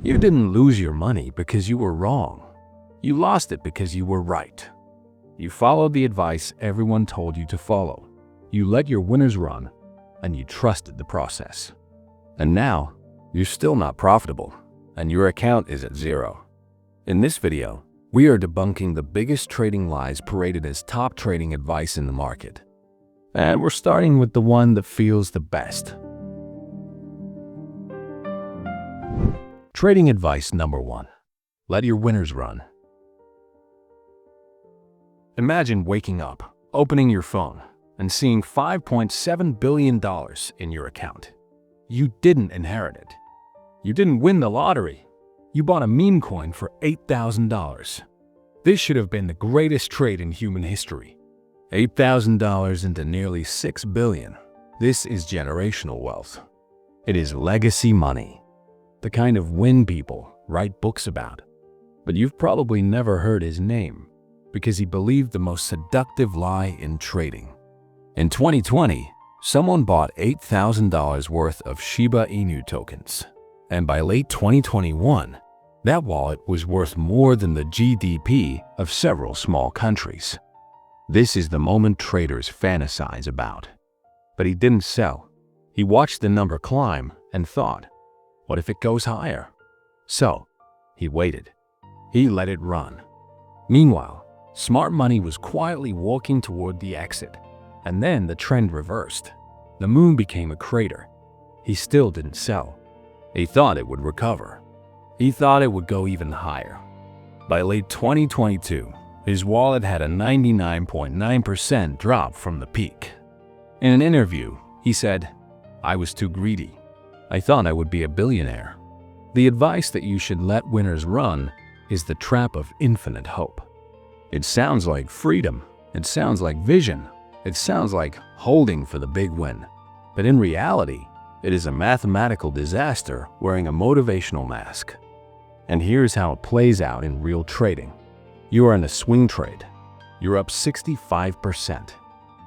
You didn't lose your money because you were wrong. You lost it because you were right. You followed the advice everyone told you to follow. You let your winners run, and you trusted the process. And now, you're still not profitable, and your account is at zero. In this video, we are debunking the biggest trading lies paraded as top trading advice in the market. And we're starting with the one that feels the best. Trading advice number 1. Let your winners run. Imagine waking up, opening your phone, and seeing $5.7 billion in your account. You didn't inherit it. You didn't win the lottery. You bought a meme coin for $8,000. This should have been the greatest trade in human history. $8,000 into nearly $6 billion. This is generational wealth. It is legacy money. The kind of win people write books about. But you've probably never heard his name because he believed the most seductive lie in trading. In 2020, someone bought $8,000 worth of Shiba Inu tokens. And by late 2021, that wallet was worth more than the GDP of several small countries. This is the moment traders fantasize about. But he didn't sell. He watched the number climb and thought, what if it goes higher? So, he waited. He let it run. Meanwhile, smart money was quietly walking toward the exit. And then the trend reversed. The moon became a crater. He still didn't sell. He thought it would recover. He thought it would go even higher. By late 2022, his wallet had a 99.9% drop from the peak. In an interview, he said, "I was too greedy. I thought I would be a billionaire." The advice that you should let winners run is the trap of infinite hope. It sounds like freedom. It sounds like vision. It sounds like holding for the big win. But in reality, it is a mathematical disaster wearing a motivational mask. And here's how it plays out in real trading. You are in a swing trade. You're up 65%.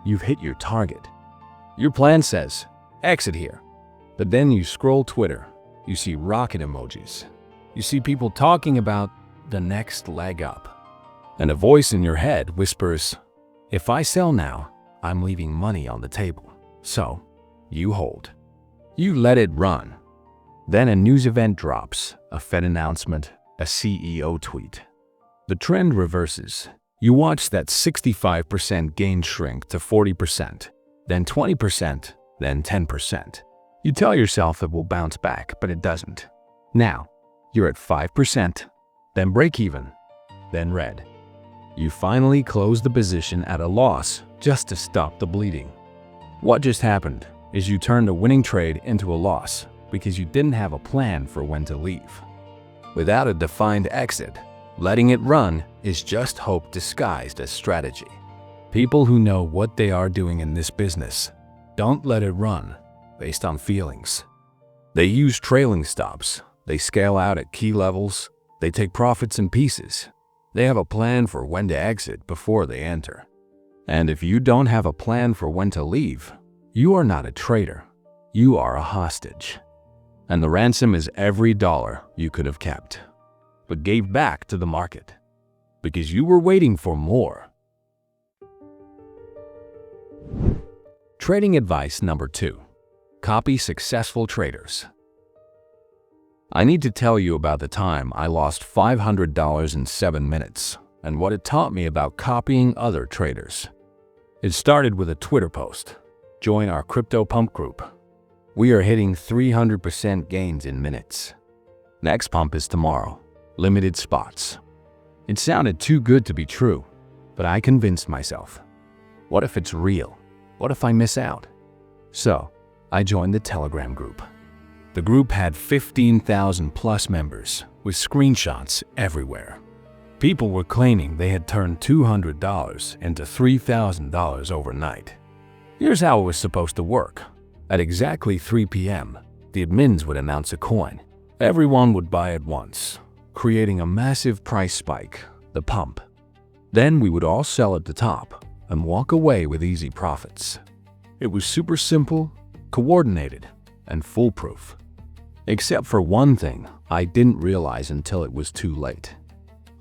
You've hit your target. Your plan says, exit here. But then you scroll Twitter. You see rocket emojis. You see people talking about the next leg up. And a voice in your head whispers, if I sell now, I'm leaving money on the table. So, you hold. You let it run. Then a news event drops, a Fed announcement, a CEO tweet. The trend reverses. You watch that 65% gain shrink to 40%, then 20%, then 10%. You tell yourself it will bounce back, but it doesn't. Now, you're at 5%, then break even, then red. You finally close the position at a loss just to stop the bleeding. What just happened is you turned a winning trade into a loss because you didn't have a plan for when to leave. Without a defined exit, letting it run is just hope disguised as strategy. People who know what they are doing in this business don't let it run based on feelings. They use trailing stops. They scale out at key levels. They take profits in pieces. They have a plan for when to exit before they enter. And if you don't have a plan for when to leave, you are not a trader. You are a hostage. And the ransom is every dollar you could have kept, but gave back to the market because you were waiting for more. Trading advice number 2. Copy successful traders. I need to tell you about the time I lost $500 in 7 minutes and what it taught me about copying other traders. It started with a Twitter post. Join our crypto pump group. We are hitting 300% gains in minutes. Next pump is tomorrow. Limited spots. It sounded too good to be true, but I convinced myself. What if it's real? What if I miss out? So, I joined the Telegram group. The group had 15,000 plus members with screenshots everywhere. People were claiming they had turned $200 into $3,000 overnight. Here's how it was supposed to work. At exactly 3 p.m., the admins would announce a coin. Everyone would buy at once, creating a massive price spike, the pump. Then we would all sell at the top and walk away with easy profits. It was super simple, coordinated, and foolproof. Except for one thing I didn't realize until it was too late.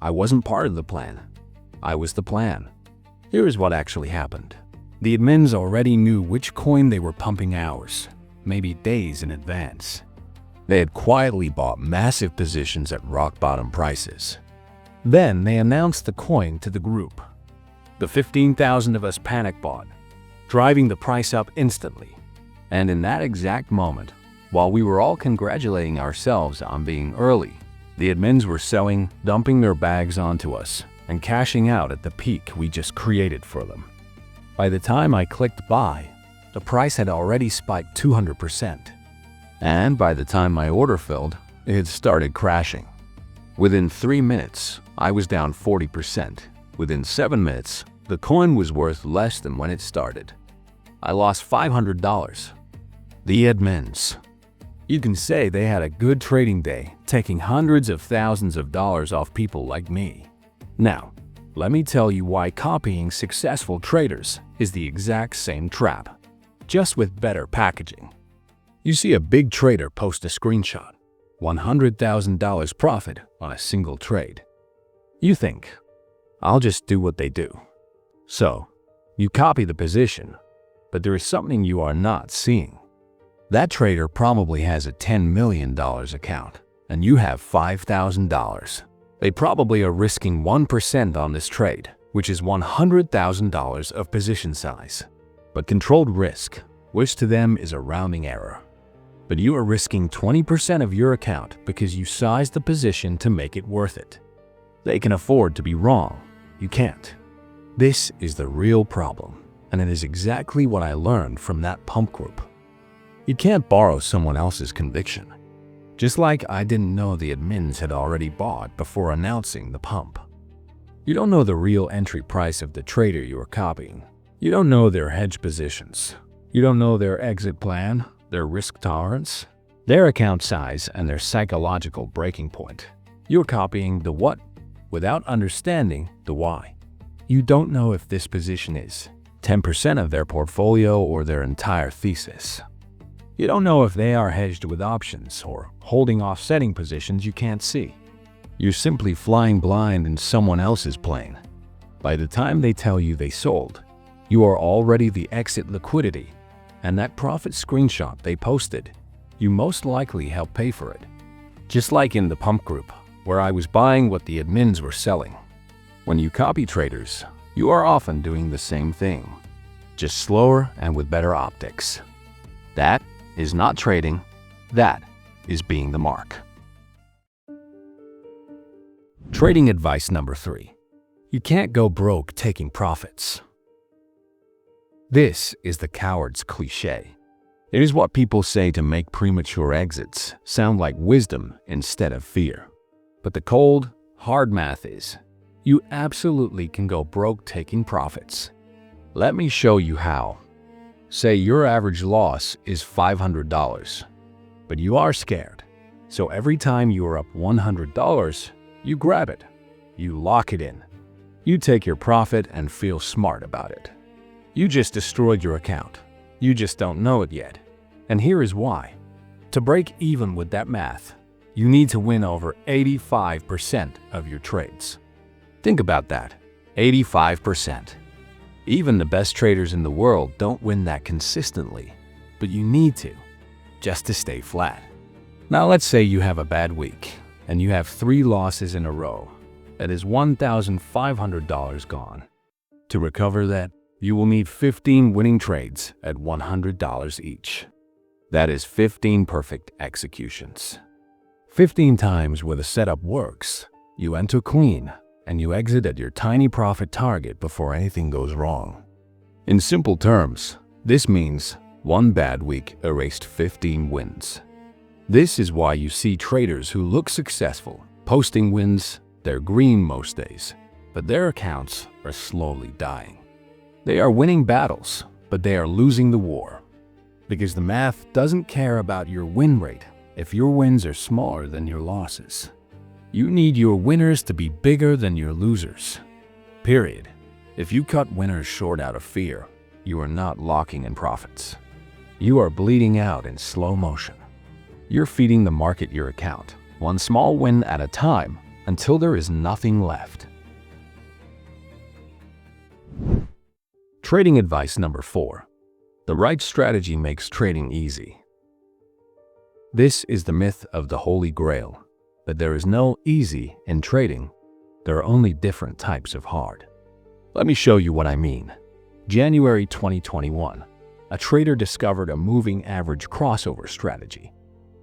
I wasn't part of the plan. I was the plan. Here is what actually happened. The admins already knew which coin they were pumping hours, maybe days in advance. They had quietly bought massive positions at rock-bottom prices. Then they announced the coin to the group. The 15,000 of us panic bought, driving the price up instantly. And in that exact moment, while we were all congratulating ourselves on being early, the admins were selling, dumping their bags onto us, and cashing out at the peak we just created for them. By the time I clicked buy, the price had already spiked 200%. And by the time my order filled, it had started crashing. Within 3 minutes, I was down 40%. Within 7 minutes, the coin was worth less than when it started. I lost $500. The admins. You can say they had a good trading day, taking hundreds of thousands of dollars off people like me. Now, let me tell you why copying successful traders is the exact same trap, just with better packaging. You see a big trader post a screenshot, $100,000 profit on a single trade. You think, I'll just do what they do. So, you copy the position, but there is something you are not seeing. That trader probably has a $10 million account, and you have $5,000. They probably are risking 1% on this trade, which is $100,000 of position size. But controlled risk, which to them is a rounding error. But you are risking 20% of your account because you sized the position to make it worth it. They can afford to be wrong. You can't. This is the real problem, and it is exactly what I learned from that pump group. You can't borrow someone else's conviction. Just like I didn't know the admins had already bought before announcing the pump. You don't know the real entry price of the trader you are copying. You don't know their hedge positions. You don't know their exit plan, their risk tolerance, their account size, and their psychological breaking point. You're copying the what without understanding the why. You don't know if this position is 10% of their portfolio or their entire thesis. You don't know if they are hedged with options or holding offsetting positions you can't see. You're simply flying blind in someone else's plane. By the time they tell you they sold, you are already the exit liquidity, and that profit screenshot they posted, you most likely helped pay for it. Just like in the pump group, where I was buying what the admins were selling. When you copy traders, you are often doing the same thing, just slower and with better optics. That is not trading, that is being the mark. Trading advice number 3. You can't go broke taking profits. This is the coward's cliche. It is what people say to make premature exits sound like wisdom instead of fear. But the cold, hard math is, you absolutely can go broke taking profits. Let me show you how. Say your average loss is $500, but you are scared. So every time you are up $100, you grab it. You lock it in. You take your profit and feel smart about it. You just destroyed your account. You just don't know it yet. And here is why. To break even with that math, you need to win over 85% of your trades. Think about that, 85%. Even the best traders in the world don't win that consistently, but you need to, just to stay flat. Now let's say you have a bad week, and you have 3 losses in a row. That is $1,500 gone. To recover that, you will need 15 winning trades at $100 each. That is 15 perfect executions. 15 times where the setup works, you enter clean, and you exit at your tiny profit target before anything goes wrong. In simple terms, this means one bad week erased 15 wins. This is why you see traders who look successful, posting wins, they're green most days, but their accounts are slowly dying. They are winning battles, but they are losing the war. Because the math doesn't care about your win rate if your wins are smaller than your losses. You need your winners to be bigger than your losers. Period. If you cut winners short out of fear, you are not locking in profits. You are bleeding out in slow motion. You're feeding the market your account, one small win at a time, until there is nothing left. Trading advice number 4. The right strategy makes trading easy. This is the myth of the Holy Grail, that there is no easy in trading. There are only different types of hard. Let me show you what I mean. January 2021, a trader discovered a moving average crossover strategy.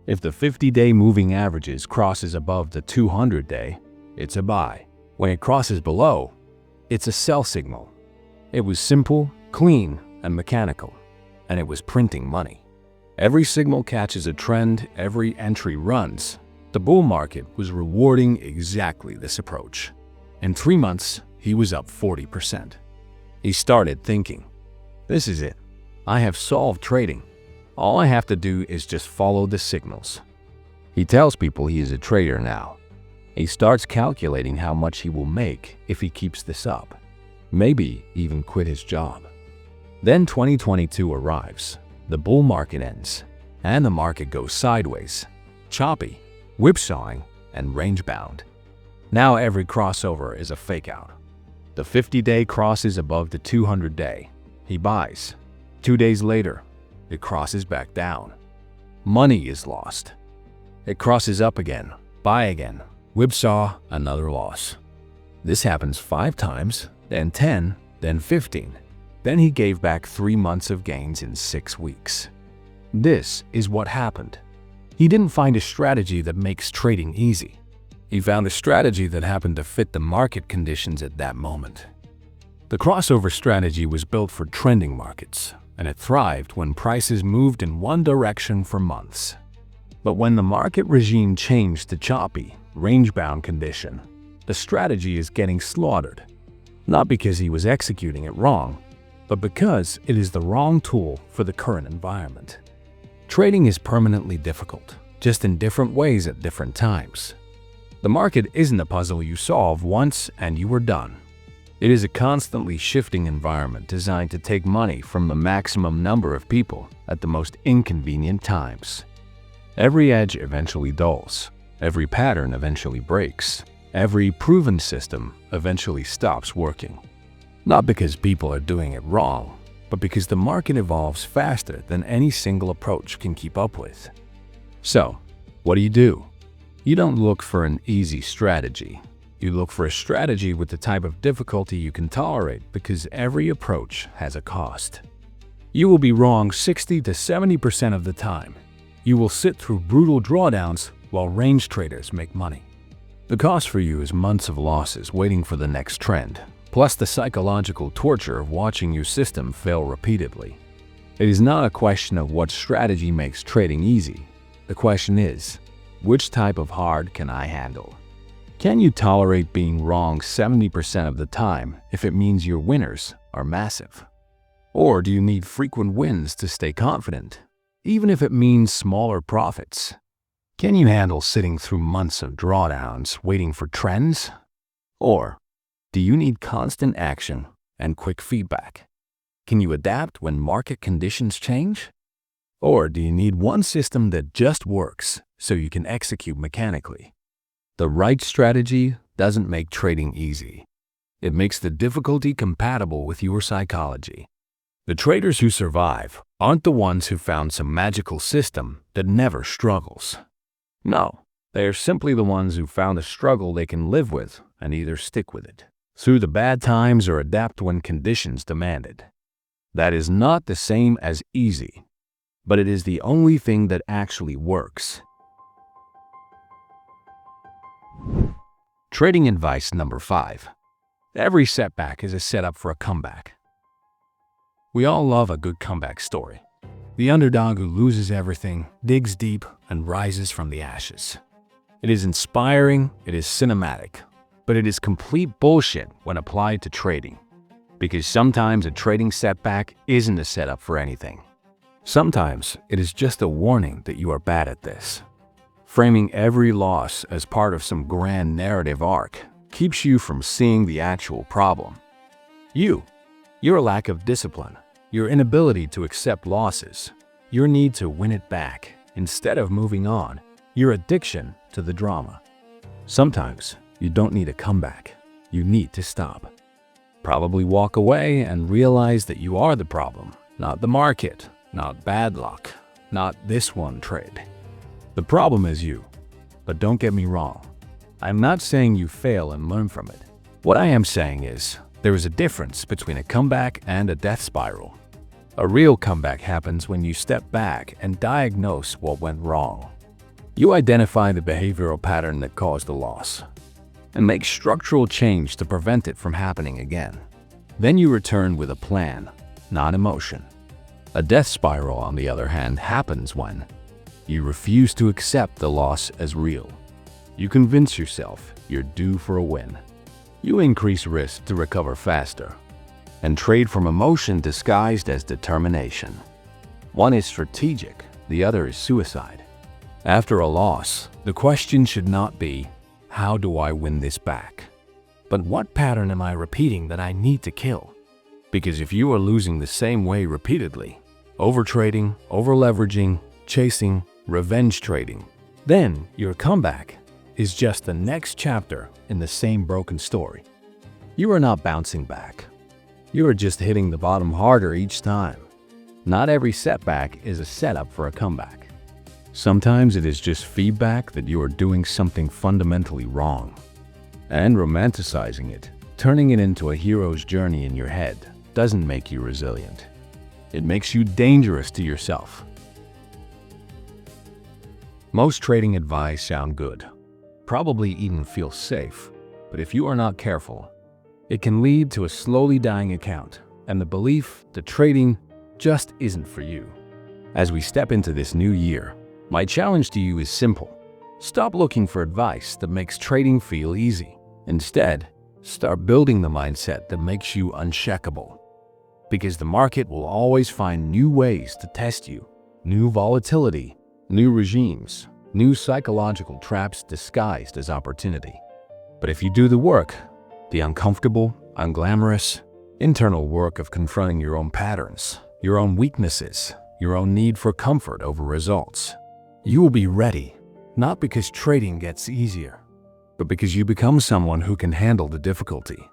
If the 50-day moving averages crosses above the 200-day, it's a buy. When it crosses below, it's a sell signal. It was simple, clean, and mechanical, and it was printing money. Every signal catches a trend, every entry runs. The bull market was rewarding exactly this approach. In 3 months, he was up 40%. He started thinking, this is it. I have solved trading. All I have to do is just follow the signals. He tells people he is a trader now. He starts calculating how much he will make if he keeps this up. Maybe even quit his job. Then 2022 arrives. The bull market ends, and the market goes sideways, choppy, whipsawing, and range-bound. Now every crossover is a fake-out. The 50-day crosses above the 200-day. He buys. 2 days later, it crosses back down. Money is lost. It crosses up again, buy again, whipsaw, another loss. This happens 5 times, then 10, then 15. Then he gave back 3 months of gains in 6 weeks. This is what happened. He didn't find a strategy that makes trading easy. He found a strategy that happened to fit the market conditions at that moment. The crossover strategy was built for trending markets, and it thrived when prices moved in one direction for months. But when the market regime changed to choppy, range-bound condition, the strategy is getting slaughtered. Not because he was executing it wrong, but because it is the wrong tool for the current environment. Trading is permanently difficult, just in different ways at different times. The market isn't a puzzle you solve once and you are done. It is a constantly shifting environment designed to take money from the maximum number of people at the most inconvenient times. Every edge eventually dulls. Every pattern eventually breaks. Every proven system eventually stops working. Not because people are doing it wrong, but because the market evolves faster than any single approach can keep up with. So, what do? You don't look for an easy strategy. You look for a strategy with the type of difficulty you can tolerate because every approach has a cost. You will be wrong 60 to 70% of the time. You will sit through brutal drawdowns while range traders make money. The cost for you is months of losses waiting for the next trend, plus the psychological torture of watching your system fail repeatedly. It is not a question of what strategy makes trading easy. The question is, which type of hard can I handle? Can you tolerate being wrong 70% of the time if it means your winners are massive? Or do you need frequent wins to stay confident, even if it means smaller profits? Can you handle sitting through months of drawdowns waiting for trends? Or do you need constant action and quick feedback? Can you adapt when market conditions change? Or do you need one system that just works so you can execute mechanically? The right strategy doesn't make trading easy. It makes the difficulty compatible with your psychology. The traders who survive aren't the ones who found some magical system that never struggles. No, they are simply the ones who found a struggle they can live with and either stick with it through the bad times or adapt when conditions demand it. That is not the same as easy, but it is the only thing that actually works. Trading advice number 5. Every setback is a setup for a comeback. We all love a good comeback story. The underdog who loses everything, digs deep, and rises from the ashes. It is inspiring, it is cinematic, but it is complete bullshit when applied to trading. Because sometimes a trading setback isn't a setup for anything. Sometimes it is just a warning that you are bad at this. Framing every loss as part of some grand narrative arc keeps you from seeing the actual problem. Your lack of discipline, your inability to accept losses, your need to win it back, instead of moving on, your addiction to the drama. Sometimes you don't need a comeback. You need to stop. Probably walk away and realize that you are the problem, not the market, not bad luck, not this one trade. The problem is you. But don't get me wrong. I'm not saying you fail and learn from it. What I am saying is, there is a difference between a comeback and a death spiral. A real comeback happens when you step back and diagnose what went wrong. You identify the behavioral pattern that caused the loss and make structural change to prevent it from happening again. Then you return with a plan, not emotion. A death spiral, on the other hand, happens when you refuse to accept the loss as real. You convince yourself you're due for a win. You increase risk to recover faster and trade from emotion disguised as determination. One is strategic, the other is suicide. After a loss, the question should not be, how do I win this back? But what pattern am I repeating that I need to kill? Because if you are losing the same way repeatedly, overtrading, overleveraging, chasing, revenge trading, then your comeback is just the next chapter in the same broken story. You are not bouncing back. You are just hitting the bottom harder each time. Not every setback is a setup for a comeback. Sometimes it is just feedback that you are doing something fundamentally wrong. And romanticizing it, turning it into a hero's journey in your head, doesn't make you resilient. It makes you dangerous to yourself. Most trading advice sound good, probably even feel safe, but if you are not careful, it can lead to a slowly dying account and the belief that trading just isn't for you. As we step into this new year, my challenge to you is simple. Stop looking for advice that makes trading feel easy. Instead, start building the mindset that makes you uncheckable. Because the market will always find new ways to test you, new volatility, new regimes, new psychological traps disguised as opportunity. But if you do the work, the uncomfortable, unglamorous, internal work of confronting your own patterns, your own weaknesses, your own need for comfort over results, you will be ready, not because trading gets easier, but because you become someone who can handle the difficulty.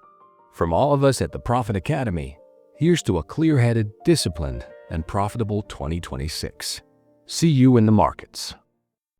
From all of us at the Profit Academy, here's to a clear-headed, disciplined, and profitable 2026. See you in the markets.